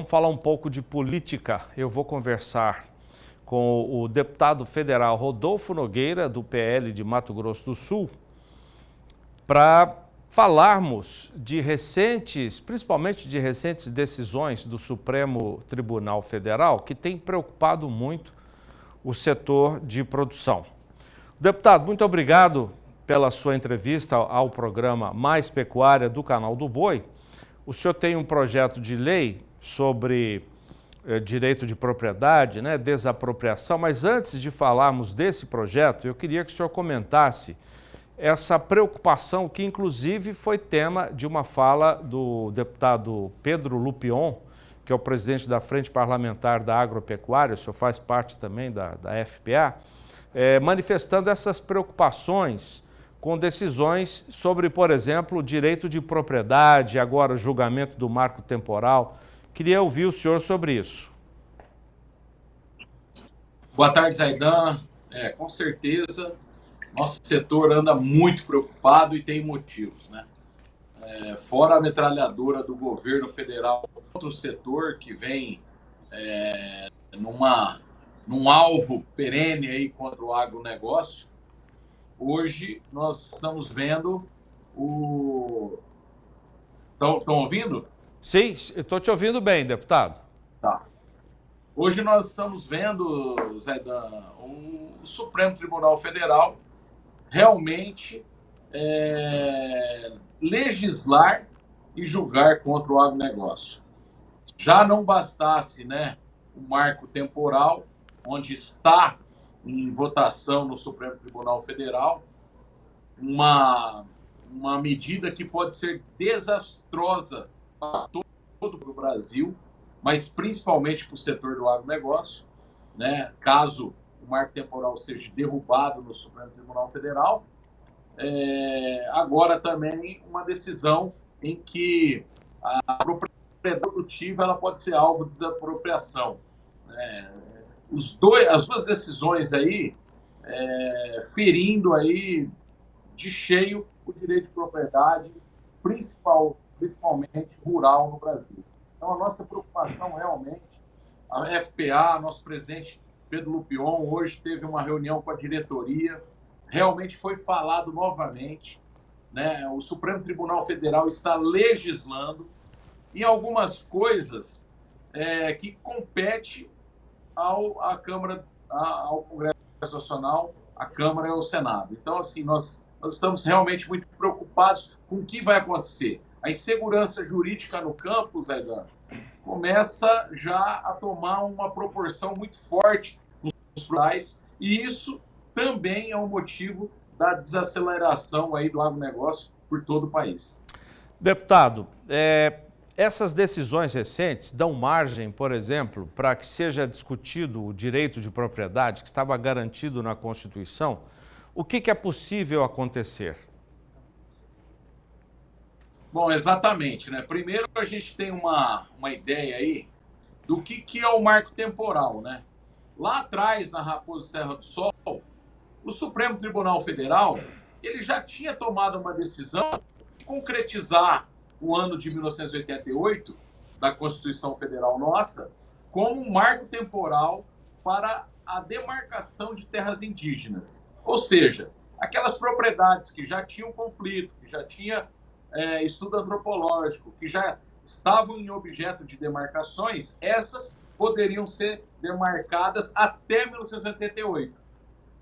vamos falar um pouco de política. Eu vou conversar com o deputado federal Rodolfo Nogueira, do PL de Mato Grosso do Sul, para falarmos de principalmente de recentes decisões do Supremo Tribunal Federal, que tem preocupado muito o setor de produção. Deputado, muito obrigado pela sua entrevista ao programa Mais Pecuária do Canal do Boi. O senhor tem um projeto de lei sobre direito de propriedade, né, desapropriação, mas antes de falarmos desse projeto, eu queria que o senhor comentasse essa preocupação que inclusive foi tema de uma fala do deputado Pedro Lupion, que é o presidente da Frente Parlamentar da Agropecuária, o senhor faz parte também da FPA, manifestando essas preocupações com decisões sobre, por exemplo, o direito de propriedade, agora o julgamento do marco temporal. Queria ouvir o senhor sobre isso. Boa tarde, Zaidan. Com certeza, nosso setor anda muito preocupado e tem motivos, né? Fora a metralhadora do governo federal, outro setor que vem num alvo perene aí contra o agronegócio. Hoje nós estamos vendo o... Estão ouvindo? Sim, estou te ouvindo bem, deputado. Tá. Hoje nós estamos vendo, Zaidan, o Supremo Tribunal Federal realmente legislar e julgar contra o agronegócio. Já não bastasse, né, o marco temporal, onde está em votação no Supremo Tribunal Federal, uma medida que pode ser desastrosa para todo o Brasil, mas principalmente para o setor do agronegócio, né? Caso o marco temporal seja derrubado no Supremo Tribunal Federal. Agora também uma decisão em que a propriedade produtiva ela pode ser alvo de desapropriação. As duas decisões aí ferindo aí de cheio o direito de propriedade, principalmente rural no Brasil. Então a nossa preocupação realmente, a FPA, nosso presidente Pedro Lupion, hoje teve uma reunião com a diretoria, realmente foi falado novamente, né? O Supremo Tribunal Federal está legislando em algumas coisas que compete ao Congresso Nacional, à Câmara e ao Senado. Então, assim, nós estamos realmente muito preocupados com o que vai acontecer. A insegurança jurídica no campo, Zaidan, começa já a tomar uma proporção muito forte nos rurais, e isso também é um motivo da desaceleração aí do agronegócio por todo o país. Deputado, essas decisões recentes dão margem, por exemplo, para que seja discutido o direito de propriedade que estava garantido na Constituição. O que é possível acontecer? Bom, exatamente, né? Primeiro a gente tem uma ideia aí do que é o marco temporal, né? Lá atrás, na Raposa Serra do Sol, o Supremo Tribunal Federal ele já tinha tomado uma decisão de concretizar o ano de 1988, da Constituição Federal nossa, como um marco temporal para a demarcação de terras indígenas. Ou seja, aquelas propriedades que já tinham conflito, que já tinha estudo antropológico, que já estavam em objeto de demarcações, essas poderiam ser demarcadas até 1988.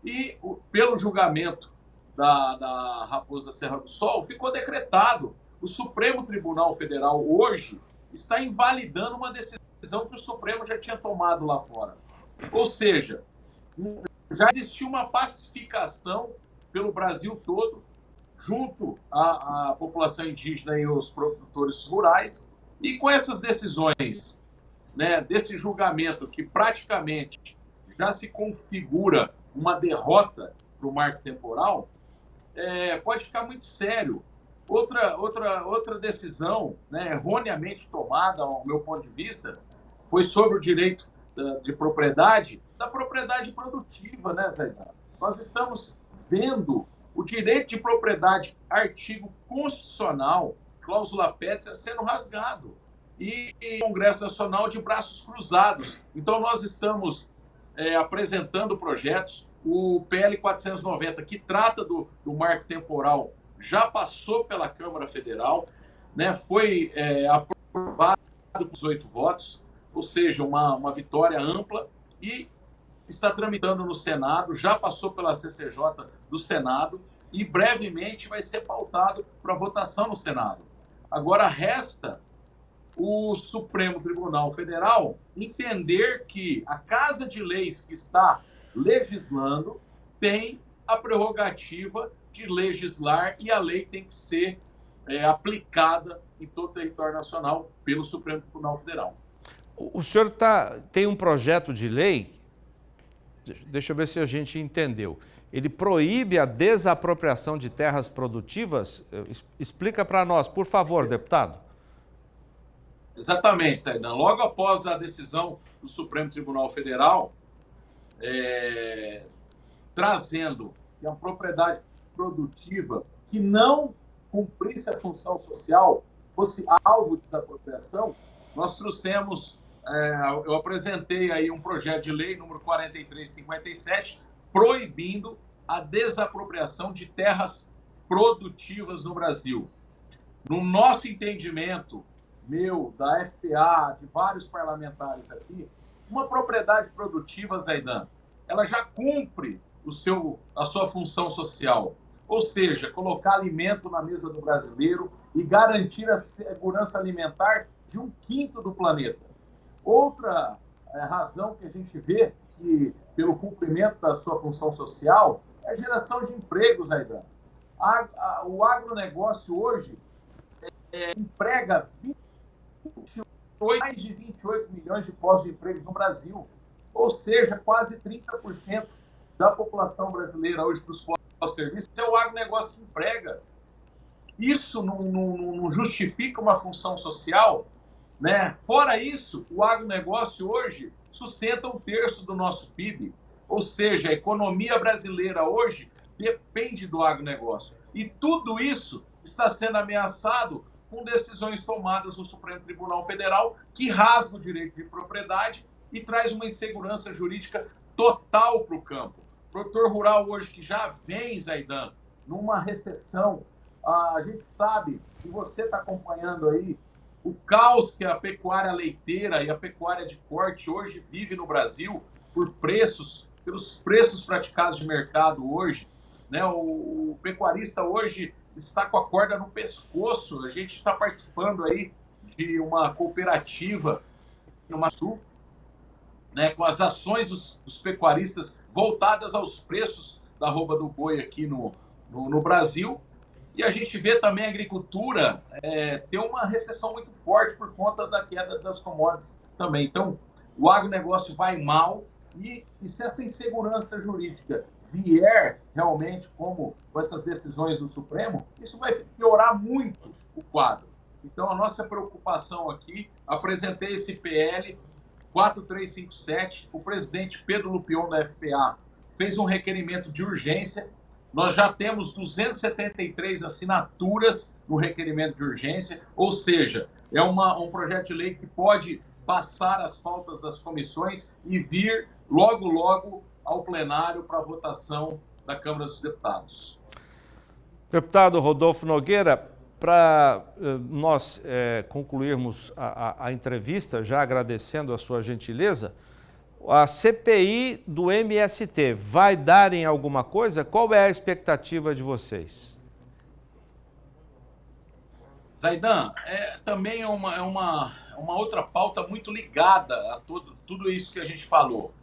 E pelo julgamento da Raposa Serra do Sol, ficou decretado. O Supremo Tribunal Federal hoje está invalidando uma decisão que o Supremo já tinha tomado lá fora. Ou seja, já existiu uma pacificação pelo Brasil todo, junto à população indígena e os produtores rurais, e com essas decisões, né, desse julgamento que praticamente já se configura uma derrota para o marco temporal, pode ficar muito sério. Outra decisão, né, erroneamente tomada, ao meu ponto de vista, foi sobre o direito de propriedade, da propriedade produtiva, né, Zaidan? Nós estamos vendo o direito de propriedade, artigo constitucional, cláusula pétrea, sendo rasgado. e Congresso Nacional de braços cruzados. Então, nós estamos apresentando projetos. O PL 490, que trata do marco temporal, já passou pela Câmara Federal, né? Foi aprovado com os 8 votos, ou seja, uma vitória ampla, e está tramitando no Senado, já passou pela CCJ do Senado e brevemente vai ser pautado para votação no Senado. Agora resta o Supremo Tribunal Federal entender que a Casa de Leis que está legislando tem a prerrogativa de legislar e a lei tem que ser aplicada em todo o território nacional pelo Supremo Tribunal Federal. O senhor tem um projeto de lei, deixa eu ver se a gente entendeu. Ele proíbe a desapropriação de terras produtivas? Explica para nós, por favor, deputado. Exatamente, Zaidan. Logo após a decisão do Supremo Tribunal Federal, trazendo que a propriedade produtiva que não cumprisse a função social fosse alvo de desapropriação, nós trouxemos, eu apresentei aí um projeto de lei número 4357, proibindo a desapropriação de terras produtivas no Brasil. No nosso entendimento, meu, da FPA, de vários parlamentares aqui, uma propriedade produtiva, Zaidan, ela já cumpre a sua função social, ou seja, colocar alimento na mesa do brasileiro e garantir a segurança alimentar de 1/5 do planeta. Outra razão que a gente vê que, pelo cumprimento da sua função social, é a geração de empregos, Zaidan. O agronegócio hoje emprega mais de 28 milhões de postos de emprego no Brasil, ou seja, quase 30% da população brasileira hoje dos postos de serviço é o agronegócio que emprega. Isso não justifica uma função social, né? Fora isso, o agronegócio hoje sustenta 1/3 do nosso PIB, ou seja, a economia brasileira hoje depende do agronegócio. E tudo isso está sendo ameaçado com decisões tomadas no Supremo Tribunal Federal que rasga o direito de propriedade e traz uma insegurança jurídica total para o campo. O produtor rural hoje que já vem, Zaidan, numa recessão, a gente sabe que você está acompanhando aí o caos que a pecuária leiteira e a pecuária de corte hoje vive no Brasil pelos preços praticados de mercado hoje, né? O pecuarista hoje está com a corda no pescoço. A gente está participando aí de uma cooperativa no Sul, né, com as ações dos pecuaristas voltadas aos preços da arroba do boi aqui no Brasil. E a gente vê também a agricultura ter uma recessão muito forte por conta da queda das commodities também. Então, o agronegócio vai mal e se essa insegurança jurídica vier realmente com essas decisões do Supremo, isso vai piorar muito o quadro. Então, a nossa preocupação aqui, apresentei esse PL 4357, o presidente Pedro Lupion da FPA fez um requerimento de urgência, nós já temos 273 assinaturas no requerimento de urgência, ou seja, é um projeto de lei que pode passar as pautas das comissões e vir logo, logo ao plenário para votação da Câmara dos Deputados. Deputado Rodolfo Nogueira, para nós concluirmos a entrevista, já agradecendo a sua gentileza, a CPI do MST vai dar em alguma coisa? Qual é a expectativa de vocês? Zaidan, também é uma outra pauta muito ligada a tudo isso que a gente falou.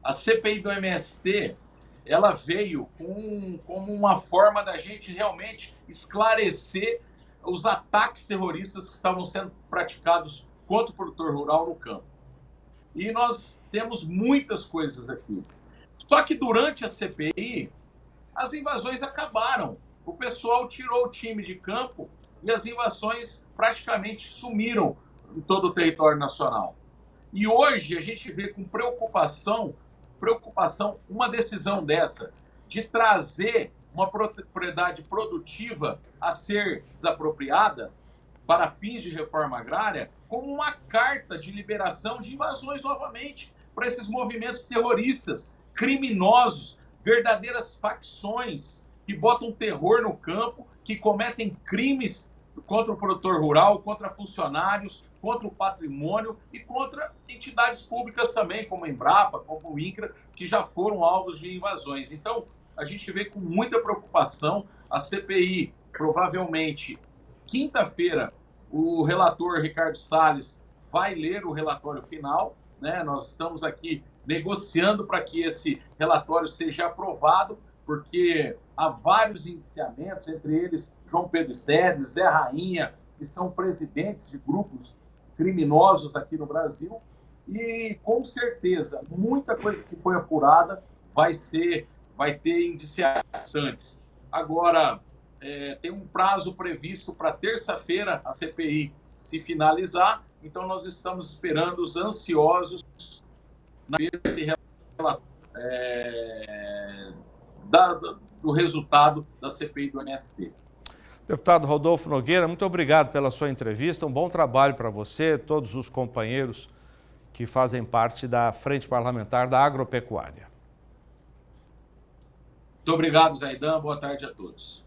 A CPI do MST, ela veio como uma forma da gente realmente esclarecer os ataques terroristas que estavam sendo praticados contra o produtor rural no campo. E nós temos muitas coisas aqui. Só que durante a CPI, as invasões acabaram. O pessoal tirou o time de campo e as invasões praticamente sumiram em todo o território nacional. E hoje a gente vê com preocupação uma decisão dessa, de trazer uma propriedade produtiva a ser desapropriada, para fins de reforma agrária como uma carta de liberação de invasões novamente para esses movimentos terroristas, criminosos, verdadeiras facções que botam terror no campo, que cometem crimes contra o produtor rural, contra funcionários, contra o patrimônio e contra entidades públicas também, como a Embrapa, como o INCRA, que já foram alvos de invasões. Então, a gente vê com muita preocupação a CPI, provavelmente, quinta-feira, o relator Ricardo Salles vai ler o relatório final, né? Nós estamos aqui negociando para que esse relatório seja aprovado, porque há vários indiciamentos, entre eles João Pedro Stedley, Zé Rainha, que são presidentes de grupos criminosos aqui no Brasil, e com certeza muita coisa que foi apurada vai ter indiciantes. Agora, tem um prazo previsto para terça-feira a CPI se finalizar, então nós estamos esperando ansiosos do resultado da CPI do MST. Deputado Rodolfo Nogueira, muito obrigado pela sua entrevista, um bom trabalho para você, todos os companheiros que fazem parte da Frente Parlamentar da Agropecuária. Muito obrigado, Zaidan, boa tarde a todos.